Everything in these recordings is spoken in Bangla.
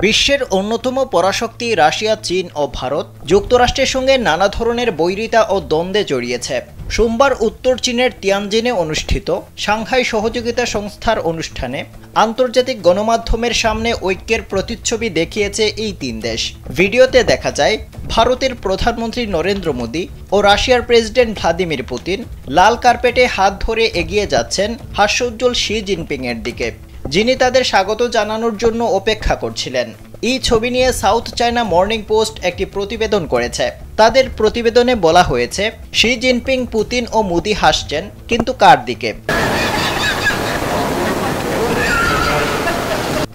বিশ্বের অন্যতম পরাশক্তি রাশিয়া, চীন ও ভারত যুক্তরাষ্ট্রের সঙ্গে নানা ধরনের বৈরিতা ও দ্বন্দ্বে জড়িয়েছে। সোমবার উত্তর চীনের তিয়ানজিনে অনুষ্ঠিত সাংহাই সহযোগিতা সংস্থার অনুষ্ঠানে আন্তর্জাতিক গণমাধ্যমের সামনে ঐক্যের প্রতিচ্ছবি দেখিয়েছে এই তিন দেশ। ভিডিওতে দেখা যায় ভারতের প্রধানমন্ত্রী নরেন্দ্র মোদী ও রাশিয়ার প্রেসিডেন্ট ভ্লাদিমির পুতিন লাল কার্পেটে হাত ধরে এগিয়ে যাচ্ছেন হাস্যোজ্জ্বল শি জিনপিংয়ের দিকে, যিনি তাদের স্বাগত জানানোর জন্য অপেক্ষা করছিলেন। এই ছবি নিয়ে সাউথ চায়না মর্নিং পোস্ট একটি প্রতিবেদন করেছে। তাদের প্রতিবেদনে বলা হয়েছে, শি জিনপিং, পুতিন ও মোদি হাসছেন, কিন্তু কার দিকে?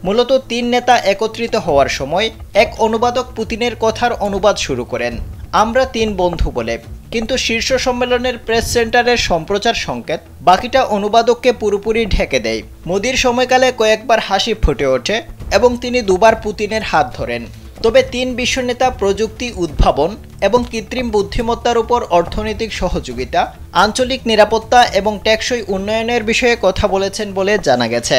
মূলত তিন নেতা একত্রিত হওয়ার সময় এক অনুবাদক পুতিনের কথার অনুবাদ শুরু করেন, আমরা তিন বন্ধু বলে। কিন্তু শীর্ষ সম্মেলনের প্রেস সেন্টারের সম্প্রচার সংকেত বাকিটা অনুবাদককে পুরোপুরি ঢেকে দেয়। মোদির সময়কালে কয়েকবার হাসি ফুটে ওঠে এবং তিনি দুবার পুতিনের হাত ধরেন। তবে তিন বিশ্বনেতা প্রযুক্তি উদ্ভাবন এবং কৃত্রিম বুদ্ধিমত্তার উপর অর্থনৈতিক সহযোগিতা, আঞ্চলিক নিরাপত্তা এবং টেকসই উন্নয়নের বিষয়ে কথা বলেছেন বলে জানা গেছে।